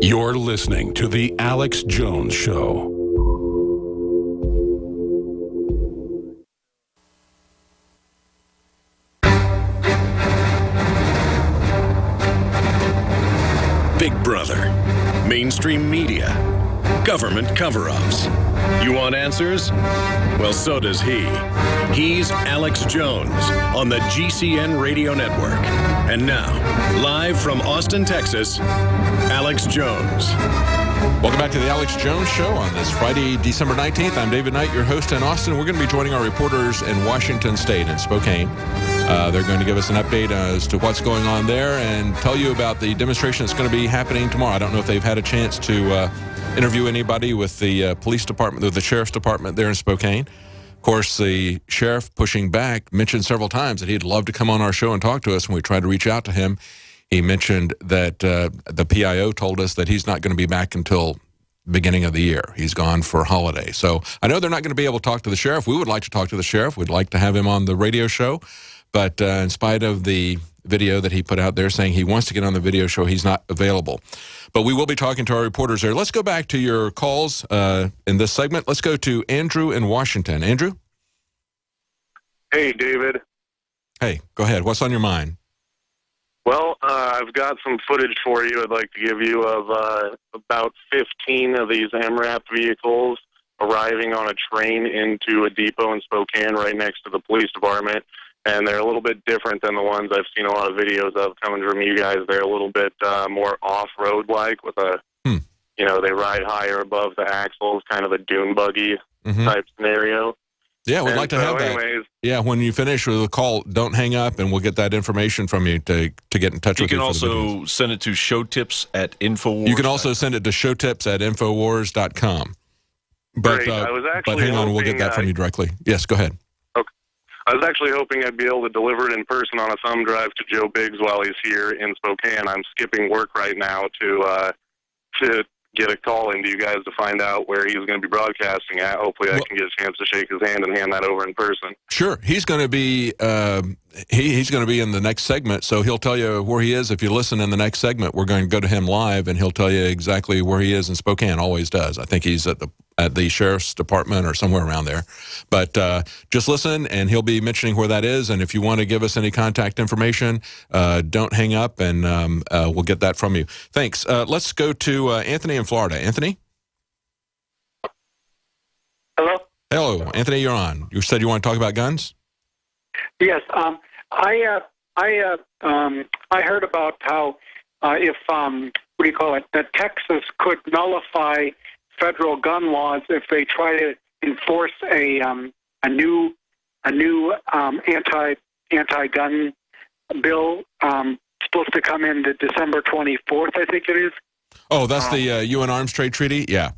You're listening to The Alex Jones Show. Big Brother, mainstream media, government cover-ups. You want answers? Well, so does he. He's Alex Jones on the GCN Radio Network. And now, live from Austin, Texas, Alex Jones. Welcome back to the Alex Jones Show on this Friday, December 19th. I'm David Knight, your host in Austin. We're going to be joining our reporters in Washington State, in Spokane. They're going to give us an update as to what's going on there and tell you about the demonstration that's going to be happening tomorrow. I don't know if they've had a chance to interview anybody with the police department, with the sheriff's department there in Spokane. Of course, the sheriff, pushing back, mentioned several times that he'd love to come on our show and talk to us when we tried to reach out to him. He mentioned that the PIO told us that he's not going to be back until beginning of the year. He's gone for holiday. So I know they're not going to be able to talk to the sheriff. We would like to talk to the sheriff. We'd like to have him on the radio show. But in spite of the video that he put out there saying he wants to get on the video show, he's not available. But we will be talking to our reporters there. Let's go back to your calls in this segment. Let's go to Andrew in Washington. Andrew? Hey, David. Hey, go ahead. What's on your mind? Well, I've got some footage for you I'd like to give you of about 15 of these MRAP vehicles arriving on a train into a depot in Spokane right next to the police department. And they're a little bit different than the ones I've seen a lot of videos of coming from you guys. They're a little bit more off-road-like with a, you know, they ride higher above the axles, kind of a dune buggy type scenario. Yeah, we'd like to have that. Anyways, yeah, when you finish with the call, don't hang up, and we'll get that information from you to get in touch with you. You can also send it to showtips@infowars.com. You can also send it to showtips@infowars.com. But, but hang on, we'll get that from you directly. Yes, go ahead. Okay. I was actually hoping I'd be able to deliver it in person on a thumb drive to Joe Biggs while he's here in Spokane. I'm skipping work right now to get a call into you guys to find out where he's going to be broadcasting at. Hopefully I can get a chance to shake his hand and hand that over in person. Sure. He's going to be he's going to be in the next segment, so he'll tell you where he is. If you listen in the next segment, we're going to go to him live, and he'll tell you exactly where he is in Spokane. Always does. I think he's at the sheriff's department or somewhere around there. But just listen, and he'll be mentioning where that is. And if you want to give us any contact information, don't hang up, and we'll get that from you. Thanks. Let's go to Anthony in Florida. Anthony? Hello? Hello, Anthony, you're on. You said you want to talk about guns? Yes. I heard about how if that Texas could nullify federal gun laws if they try to enforce a new anti-gun bill supposed to come in December 24th, I think it is. Oh, that's the UN Arms Trade Treaty? Yeah.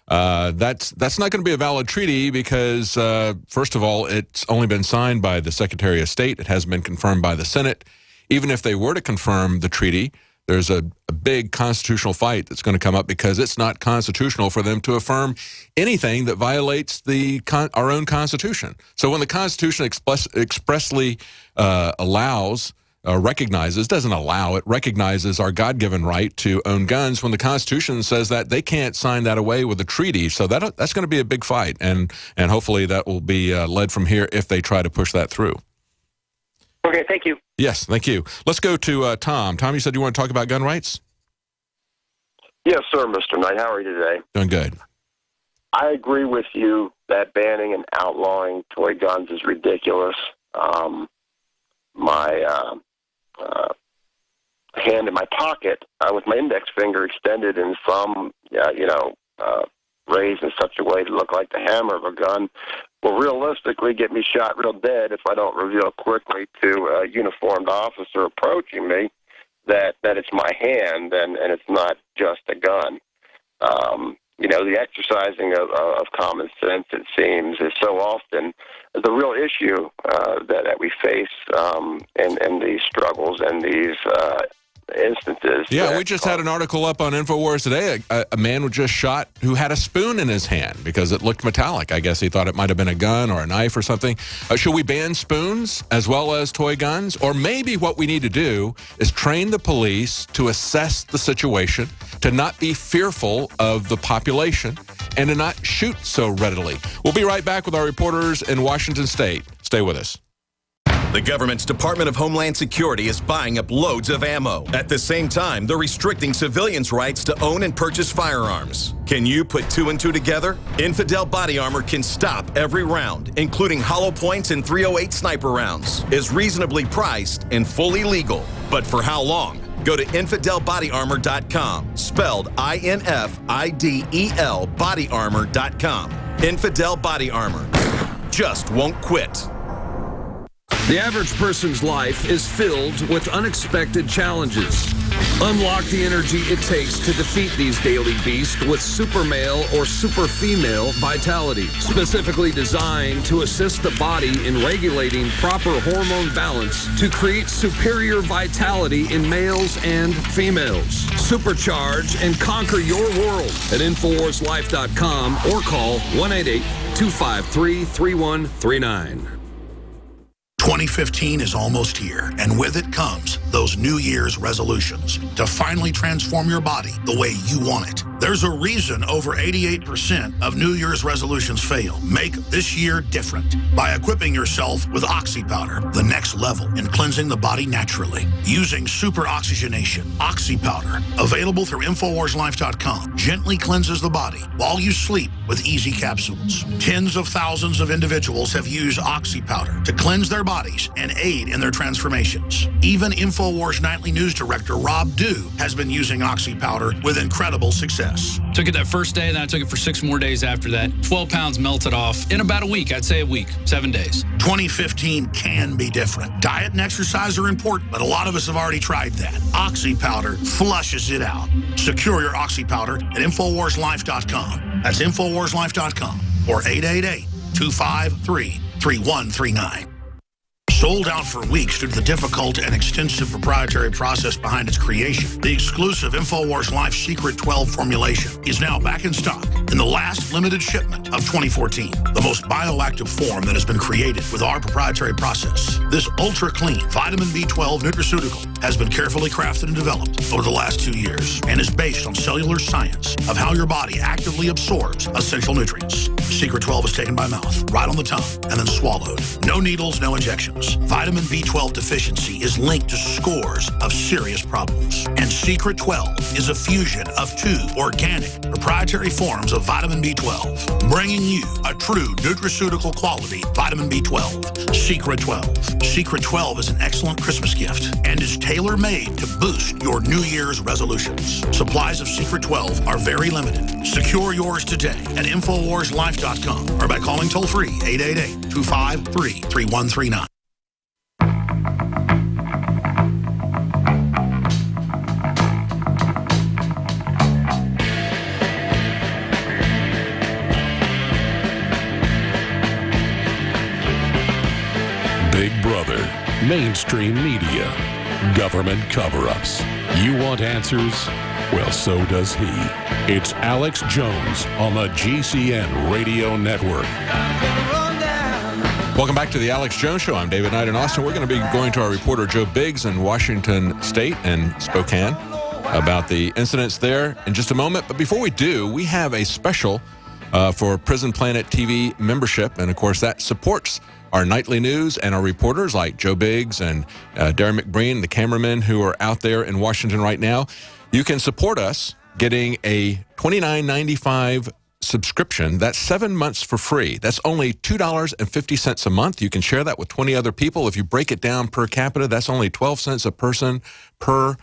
That's not going to be a valid treaty because, first of all, it's only been signed by the Secretary of State. It hasn't been confirmed by the Senate. Even if they were to confirm the treaty, there's a big constitutional fight that's going to come up because it's not constitutional for them to affirm anything that violates our own Constitution. So when the Constitution expressly recognizes our God-given right to own guns, when the Constitution says that, they can't sign that away with a treaty. So that's going to be a big fight, and hopefully that will be led from here if they try to push that through. Okay, thank you. Yes, thank you. Let's go to Tom. Tom, you said you want to talk about gun rights? Yes, sir, Mr. Knight. How are you today? Doing good. I agree with you that banning and outlawing toy guns is ridiculous. My hand in my pocket with my index finger extended and thumb, raised in such a way to look like the hammer of a gun will realistically get me shot real dead if I don't reveal quickly to a uniformed officer approaching me that it's my hand and it's not just a gun. The exercising of common sense, it seems, is so often the real issue that we face in these struggles and these instances. Yeah, we just had an article up on InfoWars today. A man was just shot who had a spoon in his hand because it looked metallic. I guess he thought it might have been a gun or a knife or something. Should we ban spoons as well as toy guns? Or maybe what we need to do is train the police to assess the situation, to not be fearful of the population, and to not shoot so readily. We'll be right back with our reporters in Washington State. Stay with us. The government's Department of Homeland Security is buying up loads of ammo. At the same time, they're restricting civilians' rights to own and purchase firearms. Can you put two and two together? Infidel Body Armor can stop every round, including hollow points and .308 sniper rounds, is reasonably priced and fully legal. But for how long? Go to InfidelBodyArmor.com, spelled INFIDEL bodyarmor.com. Infidel Body Armor. Just won't quit. The average person's life is filled with unexpected challenges. Unlock the energy it takes to defeat these daily beasts with Super Male or Super Female Vitality, specifically designed to assist the body in regulating proper hormone balance to create superior vitality in males and females. Supercharge and conquer your world at InfoWarsLife.com or call 1-888-253-3139. 2015 is almost here, and with it comes those New Year's resolutions to finally transform your body the way you want it. There's a reason over 88% of New Year's resolutions fail. Make this year different by equipping yourself with Oxy Powder, the next level in cleansing the body naturally. Using super oxygenation, Oxy Powder, available through InfoWarsLife.com, gently cleanses the body while you sleep with easy capsules. Tens of thousands of individuals have used Oxy Powder to cleanse their bodies and aid in their transformations. Even InfoWars Nightly News Director Rob Dew has been using Oxy Powder with incredible success. Took it that first day, then I took it for 6 more days after that. 12 pounds melted off in about a week. I'd say a week, 7 days. 2015 can be different. Diet and exercise are important, but a lot of us have already tried that. Oxy Powder flushes it out. Secure your Oxy Powder at InfoWarsLife.com. That's InfoWarsLife.com or 888-253-3139. Sold out for weeks due to the difficult and extensive proprietary process behind its creation, the exclusive InfoWars Life Secret 12 formulation is now back in stock in the last limited shipment of 2014. The most bioactive form that has been created with our proprietary process. This ultra-clean vitamin B12 nutraceutical has been carefully crafted and developed over the last 2 years and is based on cellular science of how your body actively absorbs essential nutrients. Secret 12 is taken by mouth, right on the tongue, and then swallowed. No needles, no injections. Vitamin B12 deficiency is linked to scores of serious problems. And Secret 12 is a fusion of 2 organic, proprietary forms of vitamin B12, bringing you a true nutraceutical quality vitamin B12. Secret 12. Secret 12 is an excellent Christmas gift and is tailor-made to boost your New Year's resolutions. Supplies of Secret 12 are very limited. Secure yours today at InfoWarsLife.com or by calling toll-free 888-253-3139. Big Brother, mainstream media, government cover-ups. You want answers? Well, so does he. It's Alex Jones on the GCN Radio Network. Welcome back to the Alex Jones Show. I'm David Knight in Austin. We're going to be going to our reporter Joe Biggs in Washington State and Spokane about the incidents there in just a moment. But before we do, we have a special for Prison Planet TV membership. And, of course, that supports our nightly news and our reporters like Joe Biggs and Darren McBreen, the cameramen who are out there in Washington right now. You can support us getting a $29.95 subscription. That's 7 months for free. That's only $2.50 a month. You can share that with 20 other people. If you break it down per capita, that's only 12 cents a person per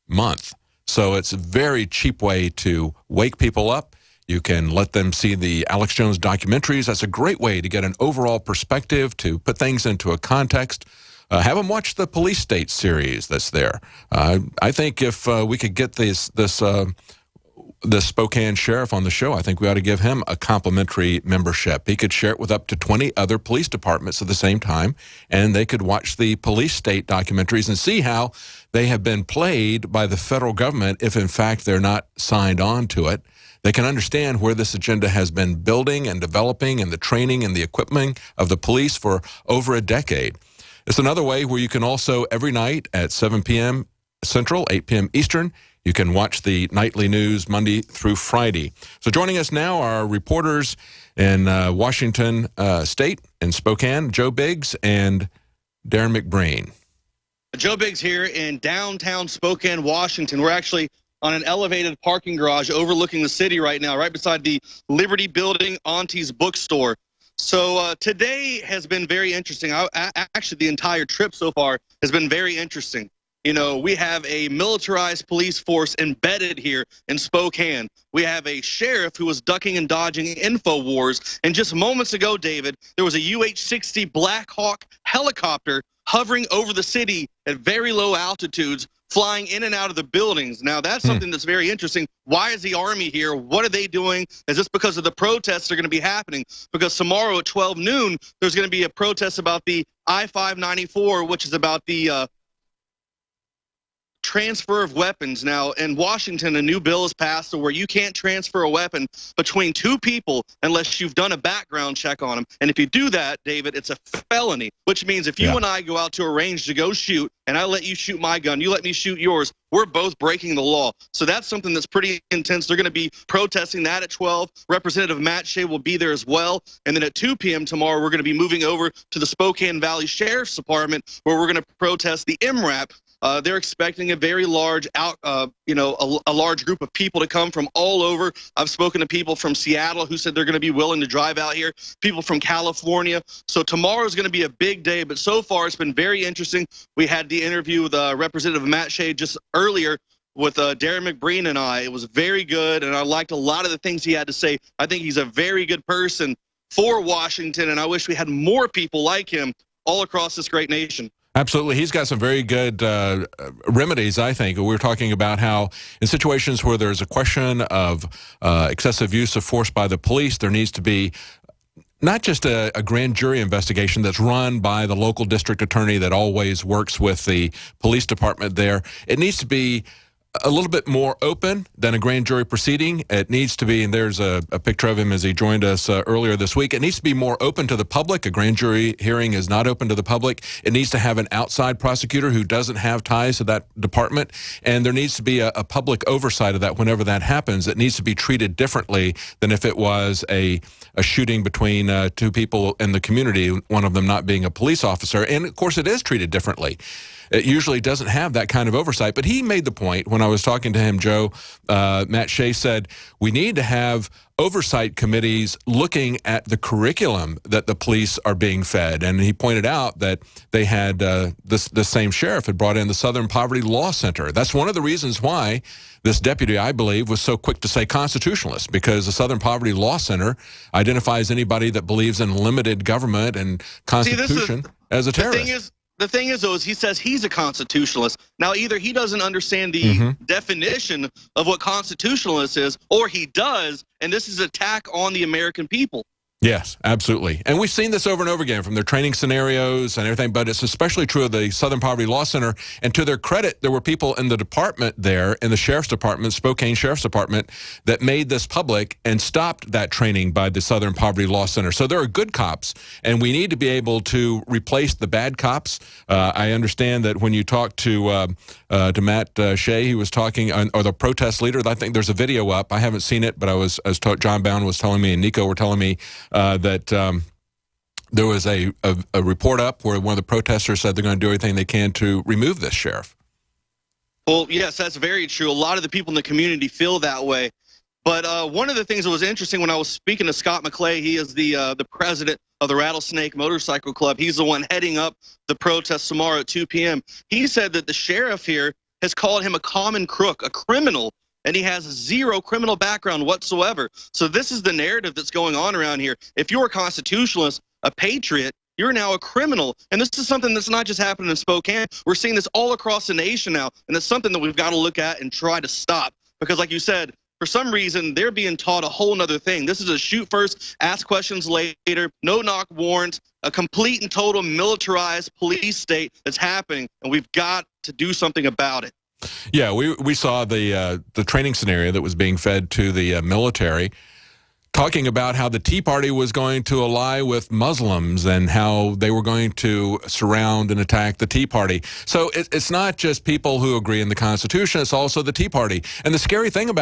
month. So it's a very cheap way to wake people up. You can let them see the Alex Jones documentaries. That's a great way to get an overall perspective, to put things into a context. Have them watch the Police State series that's there. I think if we could get this the Spokane sheriff on the show, I think we ought to give him a complimentary membership. He could share it with up to 20 other police departments at the same time, and they could watch the police state documentaries and see how they have been played by the federal government if, in fact, they're not signed on to it. They can understand where this agenda has been building and developing and the training and the equipment of the police for over a decade. It's another way where you can also, every night at 7 p.m. Central, 8 p.m. Eastern, you can watch the nightly news Monday through Friday. So joining us now are reporters in Washington State, in Spokane, Joe Biggs and Darren McBreen. Joe Biggs here in downtown Spokane, Washington. We're actually on an elevated parking garage overlooking the city right now, right beside the Liberty Building Auntie's Bookstore. So today has been very interesting. Actually, the entire trip so far has been very interesting. You know, we have a militarized police force embedded here in Spokane. We have a sheriff who was ducking and dodging info wars. And just moments ago, David, there was a UH-60 Black Hawk helicopter hovering over the city at very low altitudes, flying in and out of the buildings. Now, that's something that's very interesting. Why is the Army here? What are they doing? Is this because of the protests that are going to be happening? Because tomorrow at 12 noon, there's going to be a protest about the I-594, which is about the transfer of weapons. Now, in Washington, a new bill is passed where you can't transfer a weapon between two people unless you've done a background check on them. And if you do that, David, it's a felony, which means if you and I go out to a range to go shoot, and I let you shoot my gun, you let me shoot yours, we're both breaking the law. So that's something that's pretty intense. They're going to be protesting that at 12. Representative Matt Shea will be there as well. And then at 2 p.m. tomorrow, we're going to be moving over to the Spokane Valley Sheriff's Department, where we're going to protest the MRAP. They're expecting a very large a large group of people to come from all over. I've spoken to people from Seattle who said they're going to be willing to drive out here, people from California. So tomorrow is going to be a big day, but so far it's been very interesting. We had the interview with Representative Matt Shea just earlier with Darren McBreen and I. It was very good, and I liked a lot of the things he had to say. I think he's a very good person for Washington, and I wish we had more people like him all across this great nation. Absolutely. He's got some very good remedies, I think. We were talking about how in situations where there's a question of excessive use of force by the police, there needs to be not just a grand jury investigation that's run by the local district attorney that always works with the police department there. It needs to be a little bit more open than a grand jury proceeding. It needs to be, and there's a picture of him as he joined us earlier this week, it needs to be more open to the public. A grand jury hearing is not open to the public. It needs to have an outside prosecutor who doesn't have ties to that department, and there needs to be a public oversight of that whenever that happens. It needs to be treated differently than if it was a shooting between two people in the community, one of them not being a police officer. And, of course, it is treated differently. It usually doesn't have that kind of oversight. But he made the point when I was talking to him, Joe, Matt Shea said, we need to have oversight committees looking at the curriculum that the police are being fed. And he pointed out that they had, the same sheriff had brought in the Southern Poverty Law Center. That's one of the reasons why this deputy, I believe, was so quick to say constitutionalist, because the Southern Poverty Law Center identifies anybody that believes in limited government and Constitution as a terrorist. The thing is, though, is he says he's a constitutionalist. Now, either he doesn't understand the definition of what constitutionalist is, or he does, and this is an attack on the American people. Yes, absolutely. And we've seen this over and over again from their training scenarios and everything, but it's especially true of the Southern Poverty Law Center. And to their credit, there were people in the department there, in the Sheriff's Department, Spokane Sheriff's Department, that made this public and stopped that training by the Southern Poverty Law Center. So there are good cops, and we need to be able to replace the bad cops. I understand that when you talk to Matt Shea, he was talking, or the protest leader, I think there's a video up. I haven't seen it, but I was, as John Bound was telling me and Nico were telling me, that there was a report up where one of the protesters said they're going to do everything they can to remove this sheriff. Well, yes, that's very true. A lot of the people in the community feel that way. But one of the things that was interesting when I was speaking to Scott McClay, he is the president of the Rattlesnake Motorcycle Club. He's the one heading up the protest tomorrow at 2 p.m. He said that the sheriff here has called him a common crook, a criminal, and he has zero criminal background whatsoever. So this is the narrative that's going on around here. If you're a constitutionalist, a patriot, you're now a criminal. And this is something that's not just happening in Spokane. We're seeing this all across the nation now, and it's something that we've got to look at and try to stop. Because like you said, For some reason, they're being taught a whole nother thing. This is a shoot first, ask questions later, no-knock warrant, a complete and total militarized police state that's happening, and we've got to do something about it. Yeah, we saw the training scenario that was being fed to the military, talking about how the Tea Party was going to ally with Muslims and how they were going to surround and attack the Tea Party. So it's not just people who agree in the Constitution, it's also the Tea Party. And the scary thing about